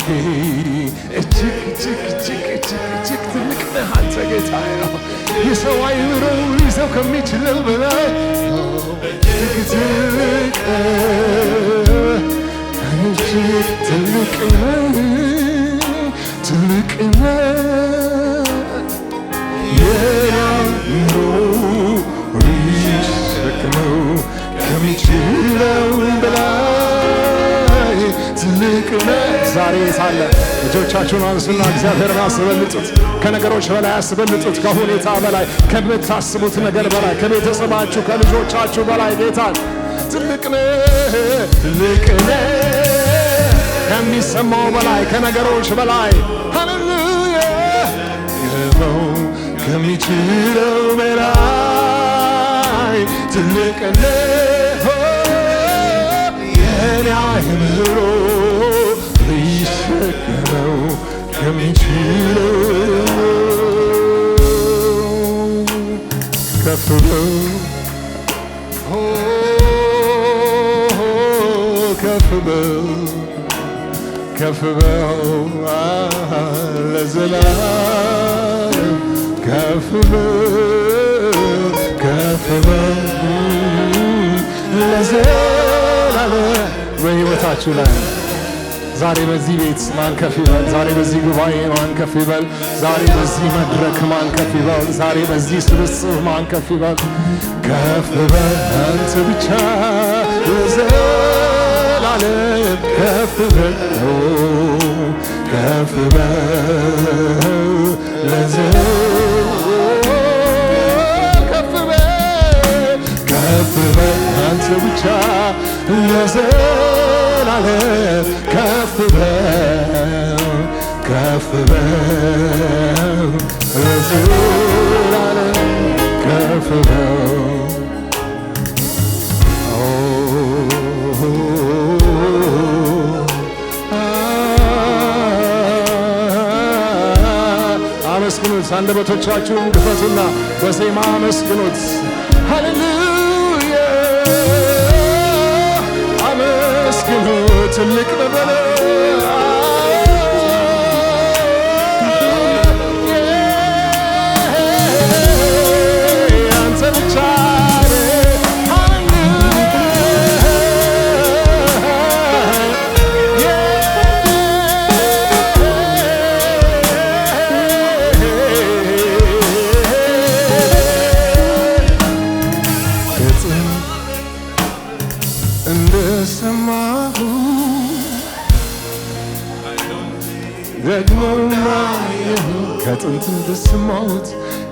እጅግ እጅግ እጅግ እጅግ እጅግ ትልቅ ነህ አንተ ጌታዬ ነው። የሰው አይምሮ ሊይዘው ከሚችለው በላይ እጅግ ትልቅ እጅግ ትልቅ ትልቅ የኔ አይምሮ ሊሸከመው ከሚችለው በላይ ትልቅ ዛሬ ሳለ እጆቻችሁን አንሱና እግዚአብሔርን አስበልጡት። ከነገሮች በላይ አስበልጡት። ከሁኔታ በላይ ከምታስቡት ነገር በላይ ከቤተሰባችሁ ከልጆቻችሁ በላይ ጌታን ትልቅ ትልቅ ከሚሰማው በላይ ከነገሮች በላይ ሃሌሉያ ገባው ከሚችለው በላይ ትልቅ የኔ አይምሮ ሊሸከመው ከሚችለው ከፍ በል ከፍ በል ከፍ በል ለዘላለም ከፍ በል ከፍ በል ለዘላለም በሕይወታችሁ ላይ ዛሬ በዚህ ቤት ማን ከፍ ይበል? ዛሬ በዚህ ጉባኤ ማን ከፍ ይበል? ዛሬ በዚህ መድረክ ማን ከፍ ይበል? ዛሬ በዚህ ስብስብ ማን ከፍ ይበል? ከፍ በል አንተ ብቻ ለዘላለም ከፍ በል ከፍ በል ለዘላለም ከፍ በል ከፍ በል አንተ ብቻ ለዘላለም ከፍ በል ከፍ በል ለዘላለም ከፍ በል አመስግኑት። አንደበቶቻችሁን ክፈቱና በዜማ አመስግኑት። ሃሌሉያ አመስግኑ ትልቅ ነበረ አንተ ብቻ እንደሰማሁ ደግሞ ከጥንት እንደሰማሁት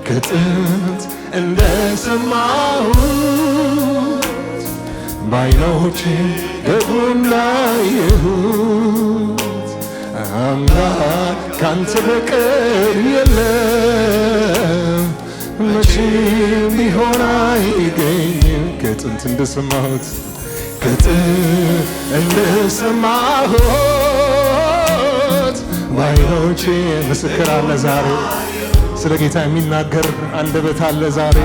ከጥንት እንደሰማሁት በዓይኖቼ ደግሞ እንዳየሁት አምላክ ካንተ በቀር የለም መቼም ቢሆን አይገኝም። ከጥንት እንደሰማሁት ከጥንት እንደሰማሁት በዓይኖቼ ምስክር አለ ዛሬ ስለ ጌታ የሚናገር አንደበት አለ ዛሬ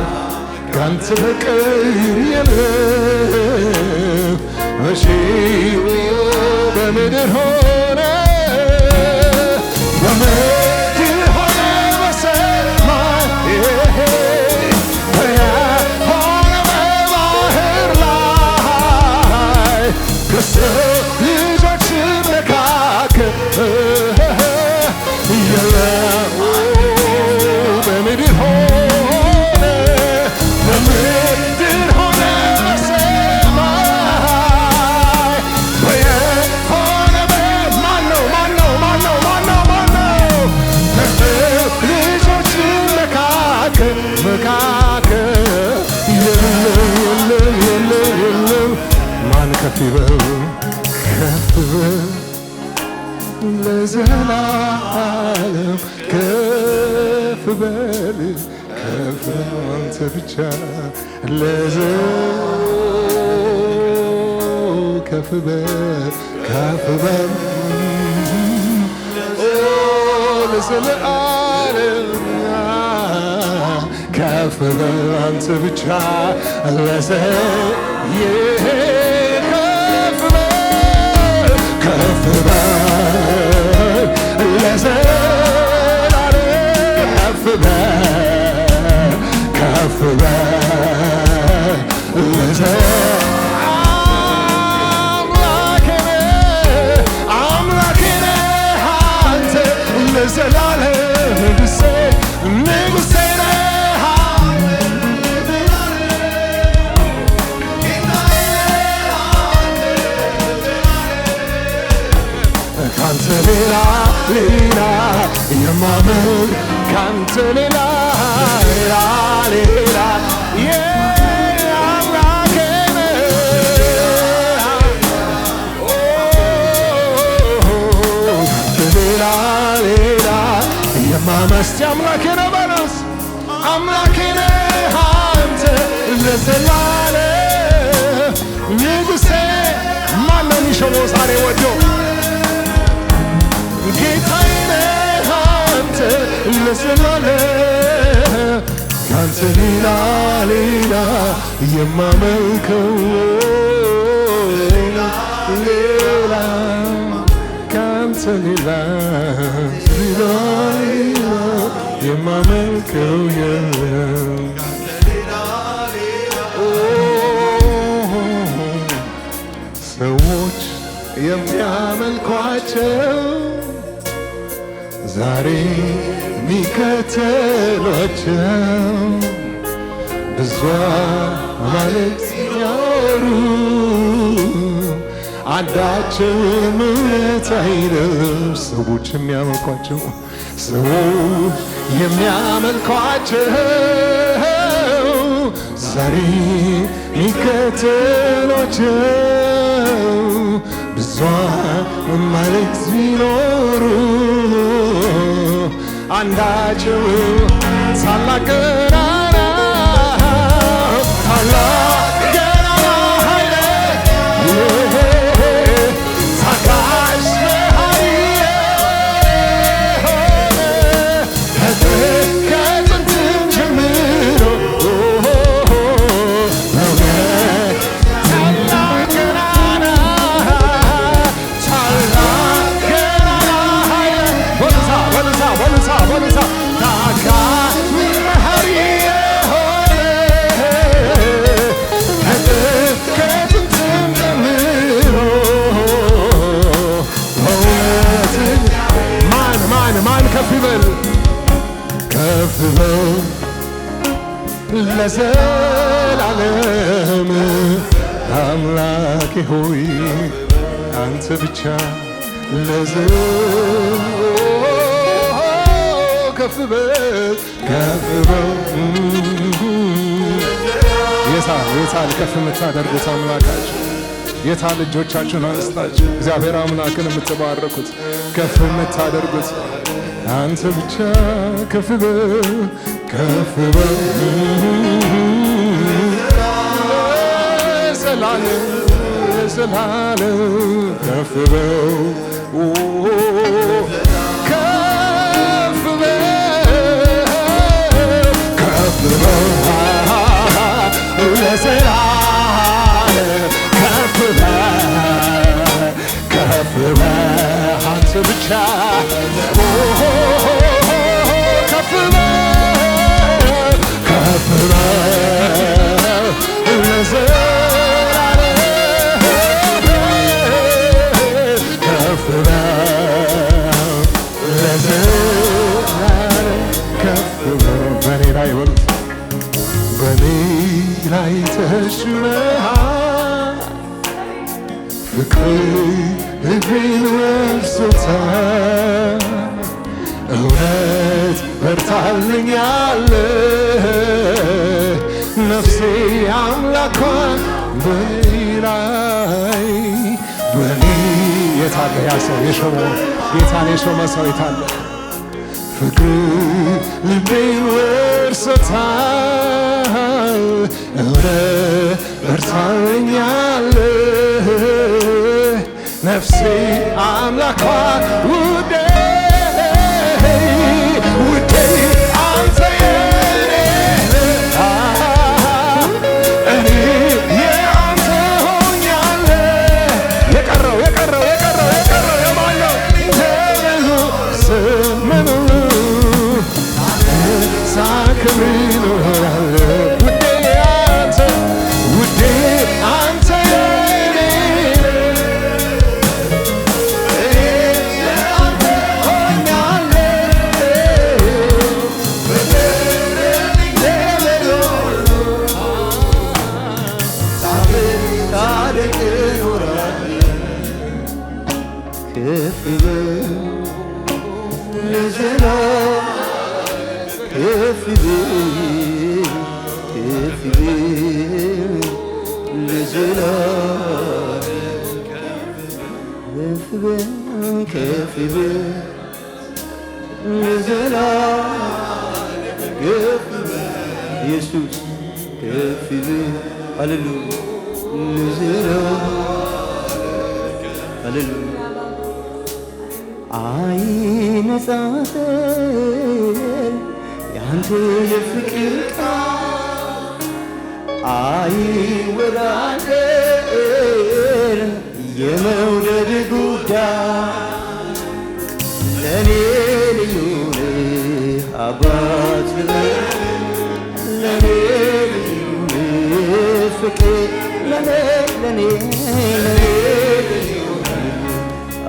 ካንተ በቀር የለም መቼም በምድር ሆነ በምድር ሆነ በሰማይ ሆነ በባህር ላይ ከሰው ልጆች መካከል የለም በምድር ሆነ በምድር ሆነ በሰማይ ሆነ ማነው ከሰው ልጆች መካከል የለም ማን ከፍ ይበል ከፍ በል ለዘላለም ከፍ በል ከፍ አንተ ብቻ ከፍ በል ለዘላለም ከፍ በል አንተ ብቻ ከፍ በል ካንተ ሌላ ሌላ የማመልክ ካንተ ሌላ ሌላ ሌላ የአምላኬ ሌላ ሌላ የማመስት አምላኬ ነው በለስ አምላኬ ነህ አንተ ለዘላለም ንጉሴ ማነው የሚሾመው ዛሬ ወዶ ጌታዬ ነህ አንተ ለዘላለም ካንተ ሌላ ሌላ የማመልከው ሌላ ካንተ ሌላ ሌላ የማመልከው የለም ሰዎች የሚያመልኳቸው ዛሬ ሚከተሏቸው ብዙ አማልክት ሲኖሩ አንዳቸው እምነት አይደለም ሰዎች የሚያመልኳቸው ሰዎች የሚያመልኳቸው ዛሬ ሚከተሏቸው ብዙ አማልክት ቢኖሩ አንዳቸው ታላቅ ገናና ታላቅ ገናና ኃይል ታጋሽ መሐሪ ከጥንትም ጀምሮ ታላቅ ገናና ታላቅ ገናና ኃይል በሉታ ታጋሽ መሐሪ ከጥንትም ጀምሮ ማን ከፍ ይበል ከፍ በል ለዘላለም አምላኬ ሆይ አንተ ብቻ ከፍ በል የታል ከፍ የምታደርጉት አምላካችሁ የታል እጆቻችሁን አንስታችሁ እግዚአብሔር አምላክን የምትባረኩት ከፍ የምታደርጉት አንተ ብቻ ከፍ በል ለዘላለም ከፍ በል ለዘላለም ከፍ በል አንተ ብቻ ከፍ በል ለዘላለም ከፍ በል ለዘላለም ከፍ በል በኔ ላይ በሉ በኔ ላይ ተሾመሃል ፍቅር ልቤን ወርሶታል እውነት በርታልኛለህ ነፍሴ አምላኳን በኔ ላይ በኔ የታለ ያ ሰው የሾመው ጌታን የሾመ ሰው የታለ ፍቅር ልቤን ወርሶታል እውነት በርታልኛለህ ነፍሴ አምላኳ ውዴ አንተ የኔ እኔ የአንተ ሆኛለሁ የቀረው የማለው ስምኑ ሳክብር እኖራለሁ ውዴ አንተ የኔ ከፍ በል ለዘላለም ከፍ በል ከፍ በል ለዘላለም ከፍ በል ከፍ በል ለዘላለም ከፍ በል ኢየሱስ ከፍ በል ሃሌሉያ ለዘላለም ሃሌሉያ አይነጻጸር ያንተ የፍቅር ቃል አይወዳደር የመውደድ ጉዳይ ለኔ ልዩ ነህ አባት ለኔ ልዩ ነህ ፍቅር ለኔ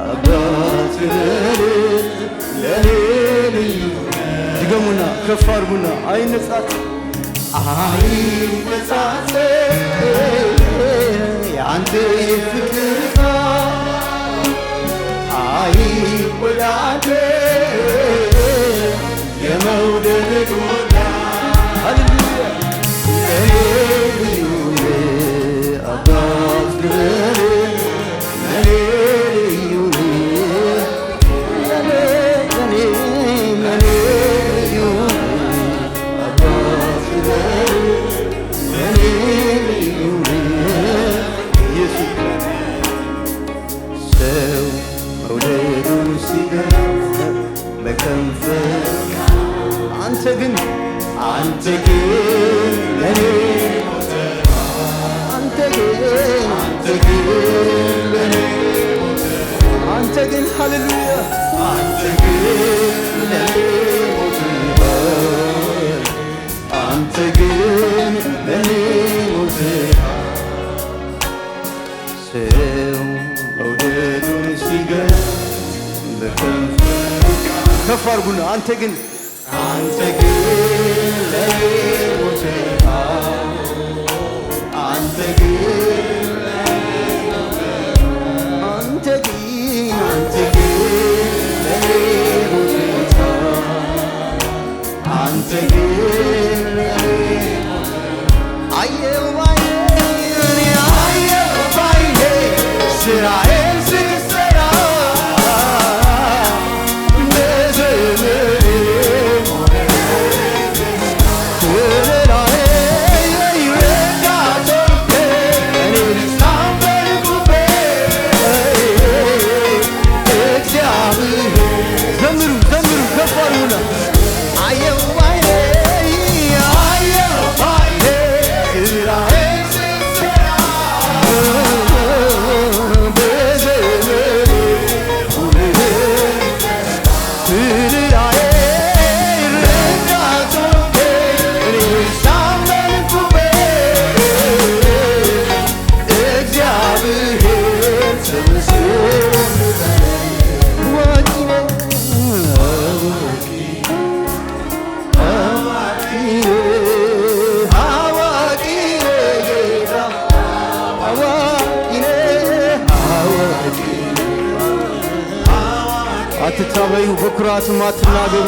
አባት ለኔ ልዩ ድገሙና ከፍ አድርጉና አይነጻጸር ያንተ የፍቅር ቃል አይወዳደር የመውደድ ጉዳይ ሃሌሉያ ለኔ ልዩ ነህ አባት ለኔ ልዩ ነህ ለኔ ልዩ ነህ አባት ለኔ ልዩ ነህ ኢየሱስ ሰው መውደዱን ሲገልጽ በከንፈር አንተ ግን ለኔ አንተ ግን ሃሌሉያ አንተ ግን ለኔ ሞተሃል አንተ ግን ለኔ ሞተሃል ሰው መውደዱን ሲገልጽ በከንፈር ከፍ አድርጉና አንተ ግን ለኔ ሞተሃል አንተ ግን ለኔ ሞተሃል አንተ ግን ለኔ አየሁ ባይኔ ስራዬን ስትሰራ አትታበዩ በኩራትም አትናገሩ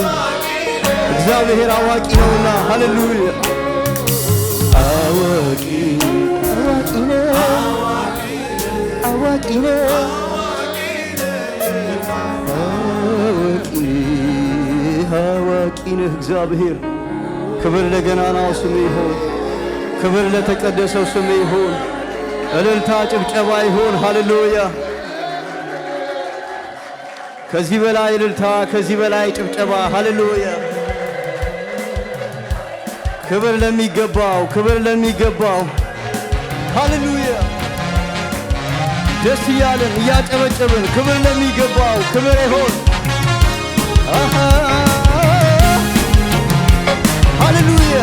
እግዚአብሔር አዋቂ ነውና ሃሌሉያ አዋቂ ነህ እግዚአብሔር ክብር ለገናናው ስም ይሁን ክብር ለተቀደሰው ስም ይሁን እልልታ ጭብጨባ ይሁን ሃሌሉያ ከዚህ በላይ እልልታ ከዚህ በላይ ጭብጨባ ሃሌሉያ ክብር ለሚገባው ሃሌሉያ ደስ እያለን እያጨበጨብን ክብር ለሚገባው ክብር ይሁን ሃሌሉያ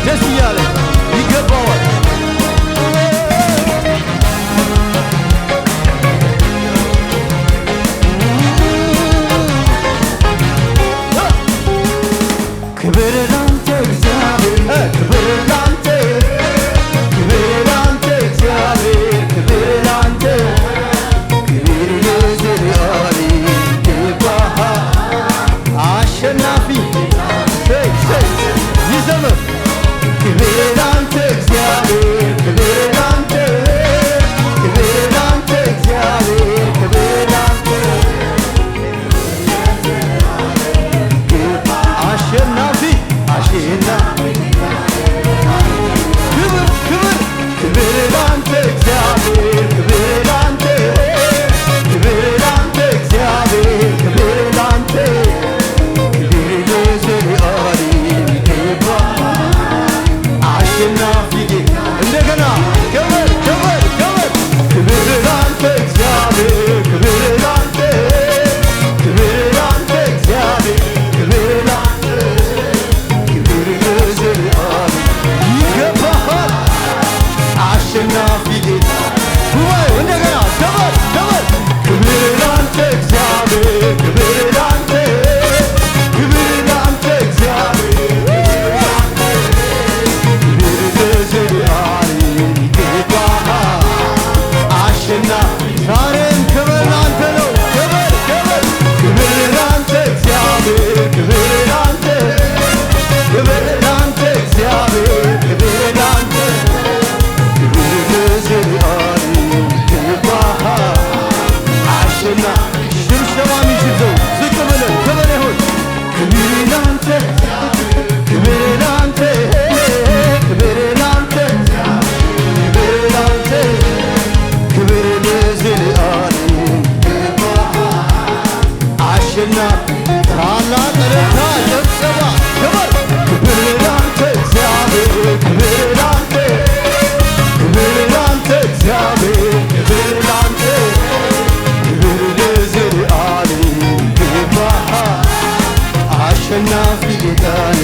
ደስ እያለን ይገባዋል ክብር ላንተ እግዚአብሔር ክብር ላንተ ክብር ላንተ እግዚአብሔር ክብር ላንተ ክብር ለዘለዓለም ይገባሃል አሸናፊ ይዘምር ክብር ላንተ እግዚአብሔር ክብር ላንተ ክብር ላንተ እግዚአብሔር ክብር ላንተ አሸናፊ አሸናፊ ክብር ክብር ክብር ላንተ እግዚአብሔር ክብር ላንተ ክብር ላንተ እግዚአብሔር ክብር ላንተ ክብር ለዘለዓለም ይገባሃል አሸናፊ እንደገና ክብር ክብር ክብር ክብር ላንተ እግዚአብሔር ክብር ላንተ ክብር ላንተ እግዚአብሔር ክብር ላንተ ክብር ለዘለዓለም ይገባሃል አሸናፊ ጌታ ጉባኤው እንደገና ክብር ክብር ክብር ላንተ እግዚአብሔር ክብር ላንተ ክብር ላንተ እግዚአብሔር ክብር ላንተ ክብር ለዘለዓለም ይገባሃል አሸናፊ ዛሬም ክብር ላንተ ነው ክብር ክብር ክብር ላንተ እግዚአብሔር ክብር ላንተ ክብር ላንተ እግዚአብሔር ክብር ላንተ ክብር ለዘለዓለም ይገባሃል አሸናፊ ሽብሸባ የሚችለው ዝቅ ብለን ክብር ይሁን ክብር ላንተ ክብር ላንተ ክብር ላንተ ክብር ላንተ ክብር ለዘለዓለም ይገባሃል አሸናፊ ታላቅ እልልታ ጭብጨባ ክብር ክብር ላንተ እግዚአብሔር ክብር ላንተ ክብር ላንተ እግዚአብሔር ክብር ላንተ ክብር ለዘለዓለም ይገባሃል አሸናፊ ጌታዬ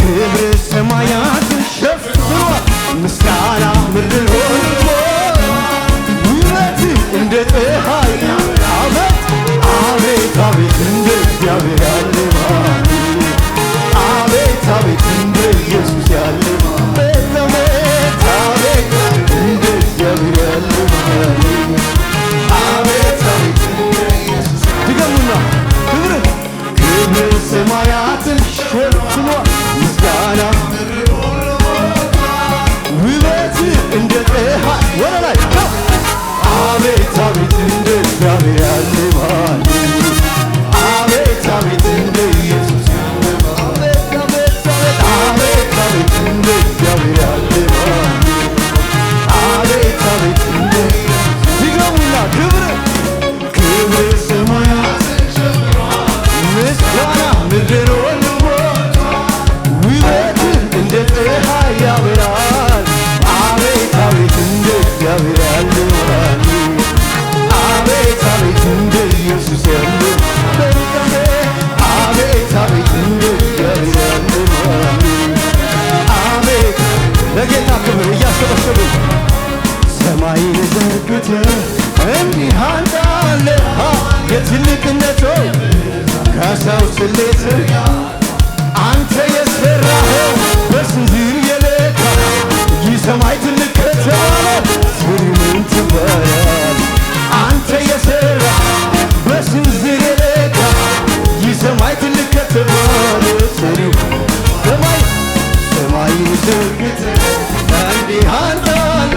ክብር ሰማያትን ሸፍኗል ምስጋና ምድርን ሞልቷል ውበት እንደ ፀሐይ አቤት አቤት አቤት እንደ እግዚአብሔር ያለ ማን አቤት አቤት እንደ ኢየሱስ ያለ አቤት አቤት አቤት እንደ እግዚአብሔር ያለ ማን አቤት አቤት እንደ ኢየሱስ ድገሙና ክብር ክብር ሰማያትን ሸፍኗል ምስጋና ውበት እንደ ፀሐይ ወደ ላይ አቤት አቤት እንደ እግዚአብሔር ያለ ማን አቤት አቤት እንደ ኢየሱስ ያለ ማን አቤት አቤት አቤት እንደ እግዚአብሔር ያለ ማን አቤት አቤት እንደ ድገሙና ክብር ክብር ሰማያትን ሸፍኗል ምስጋና ምድርን ሞልቷል ውበት እንደ ፀሐይ ያበራል አቤት አቤት እንደ እግዚአብሔር ያለ ማን አቤት አቤት እንደ ኢየሱስ ያለ አቤት አቤት እንደ እግዚአብሔር ያለ ማን አቤት ለጌታ ክብር እያሸበሸቡ ሰማይን ዘርግተህ እንዲህ አንዳለ የትልቅነቱ ከሰው ስሌት አንተ የሠራኸው በስንዝር የለካ ይህ ሰማይ ትልቅ ከተባለ ስሩ ምን ትባላል አንተ የሠራ በስንዝር የለካ ይህ ሰማይ ትልቅ ከተባለ ስሩ ሰማይን ዘርግተህ እንዲህ አንዳለ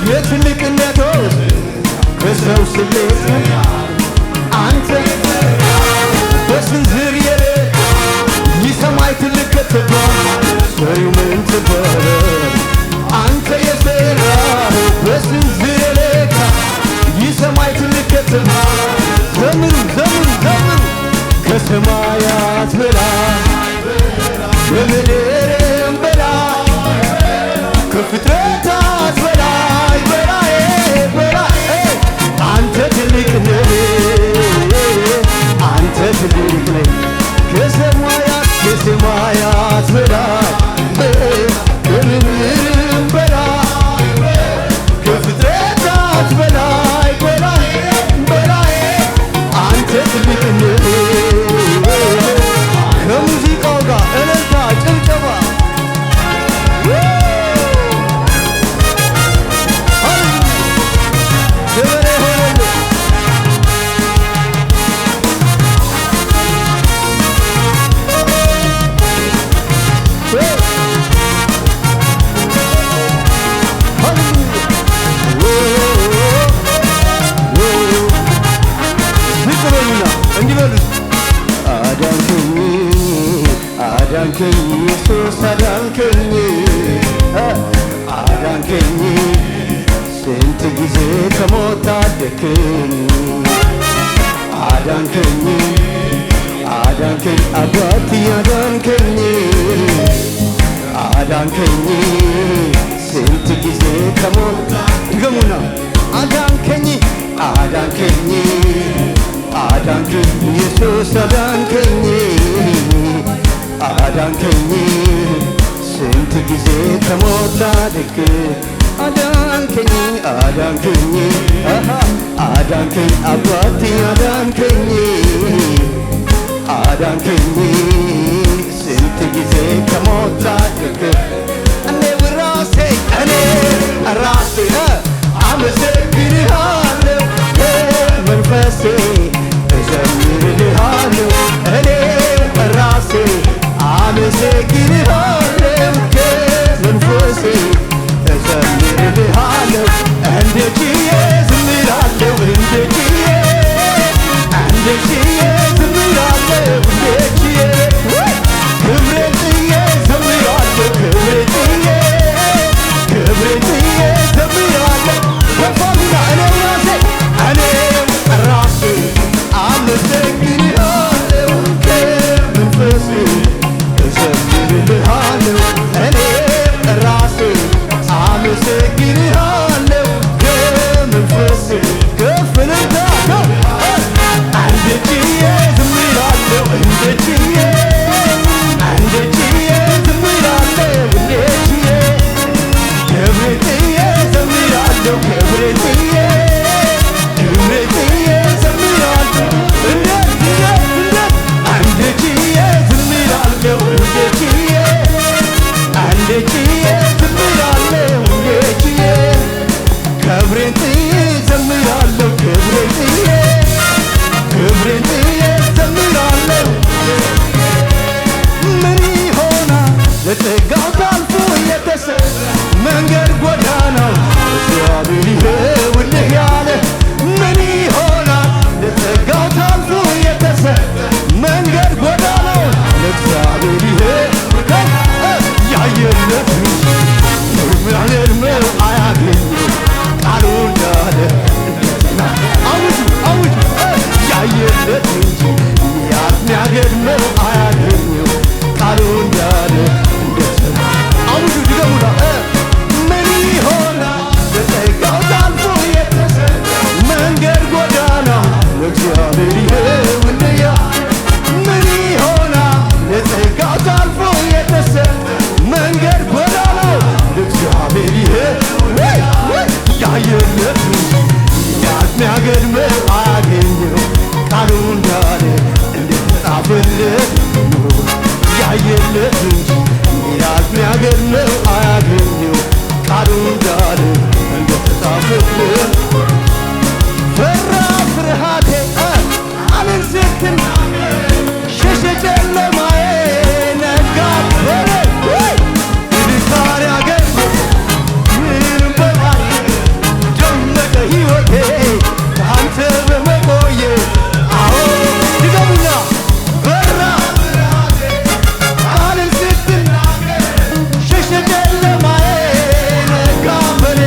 የትልቅነቱ ከሰው ስሌት አንተ በስንዝር የለካ ይህ ሰማይ ትልቅ ከተባለ ሰሪው ምን ትባላል አንተ የሠራኸው በስንዝር የለካ ይህ ሰማይ ትልቅ ከተባለ ዘምሩ ዘምሩ ዘምሩ ከሰማያት በላይ ከምድርም በላይ ከፍጥረታት በላይ በላይ በላይ አንተ ትልቅ ነህ አንተ ትልቅ ነህ ከሰማያት በላይ ከምድርም በላይ ከፍጥረታት በላይ በላይ በላይ አንተ ትልቅ ነህ አዳንከኝ ኢየሱስ አዳንከኝ አዳንከኝ ስንት ጊዜ ከሞት ታደግከኝ አዳንከኝ አዳንከኝ አባቴ አዳንከኝ አዳንከኝ ስንት ጊዜ ከሞት ድገሙና አዳንከኝ አዳንከኝ አዳንከኝ ኢየሱስ አዳንከኝ አዳንከኝ ስንት ጊዜ ከሞት ታደግከኝ አዳንከኝ አዳንከኝ አዳንከኝ አባቴ አዳንከኝ አዳንከኝ ስንት ጊዜ ከሞት ታደግከኝ እኔ ራሴ አመሰግንሃለሁ መንፈሴ እዘምርልሃለሁ እኔ ራሴ አመሰግንሃለሁ መንፈሴ እዘምርልሃለሁ እንደ ችዬ እዘምራለሁ እንደ ችዬ እዘምራለሁ እንደ ችዬ ክብሬን ጥዬ እዘምራለሁ ክብሬን ጥዬ እዘምራለሁ ከፋና እኔ ራሴ አመሰግንሃለሁ ከመንፈሴ እዘምርልሃለሁ እኔ ራሴ አመሰግንሃለሁ ከመንፈሴ ከፍልታ አንድ ችዬ እዘምራለሁ እንደ ችዬ እዘምራለሁ እንደ ችዬ ክብሬን ጥዬ እዘምራለሁ ክብሬን ጥዬ እዘምራለሁ እንደ አንድ ችዬ እዘምራለሁ እንደ ችዬ እዘምራለሁ እንደ ችዬ ክብሬን ጥዬ እዘምራለሁ ክብሬን ጥዬ እዘምራለሁ ምን ይሆናል ለጸጋው ታልፎ የተሰጠ መንገድ ጎዳናው እግዚአብሔር ይኸውልህ ያለ ምን ይሆናል ለጸጋው ታልፎ የተሰጠ መንገድ ጎዳናው ለእግዚአብሔር ይኸውልህ ያየለት የሚያገድመው አያገኘው ቃሉ እንዳለ አውጅ ያየለት እንጂ የሚያገድመው አያገኘው ቃሉ እንዳለ አውጁ ድገሙና ምን ይሆናል ለጸጋው ታልፎ የተሰጠ መንገድ ጎዳና ለእግዚአብሔር ይኸውልህ ምን ይሆናል ለጸጋው ታልፎ የተሰጠ መንገድ ጎዳናው ለእግዚአብሔር ይኸውልህ ያየለት የሚያገድመው አያገኘው ቃሉ እንዳለ እንደተጻፈለት ያየለት እንጂ የሚያገድመው አያገኘው ቃሉ እንዳለ እንደተጻፈለት ፈራ ፍርሃቴ አልን ስትናገር ሸሸ ጨለማዬ ነጋ በረ ይልካር ያገኘ ምንም በማየ ደመቀ ሕይወቴ ከአንተ በመቆየ አዎ ድገሙና በራ አልን ስትናገር ሸሸ ጨለማዬ ነጋ በረ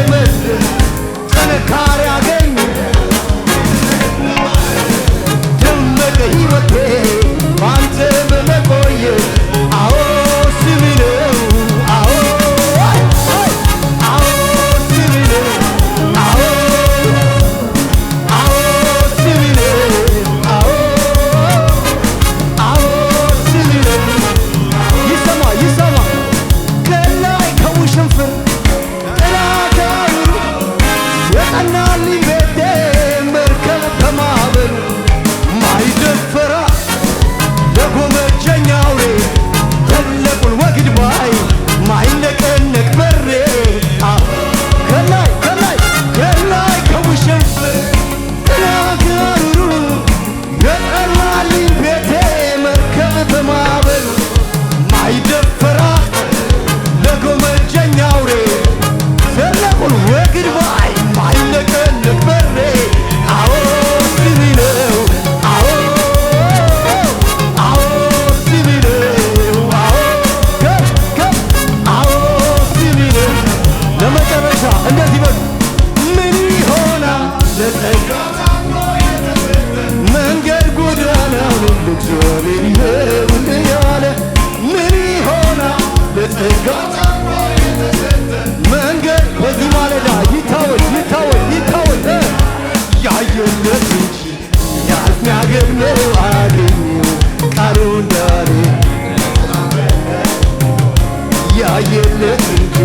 ታየለት እንጂ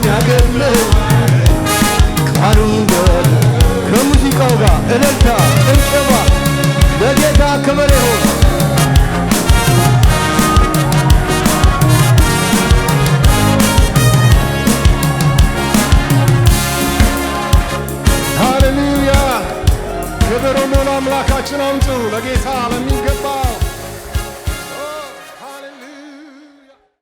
ያገለው ቃሉን በል ከሙዚቃው ጋር እልልታ ጭብጨባ ለጌታ ክብር ይሁን። ሃሌሉያ ክብር ሁሉ ለአምላካችን አምጡ። ለጌታ ለሚገባ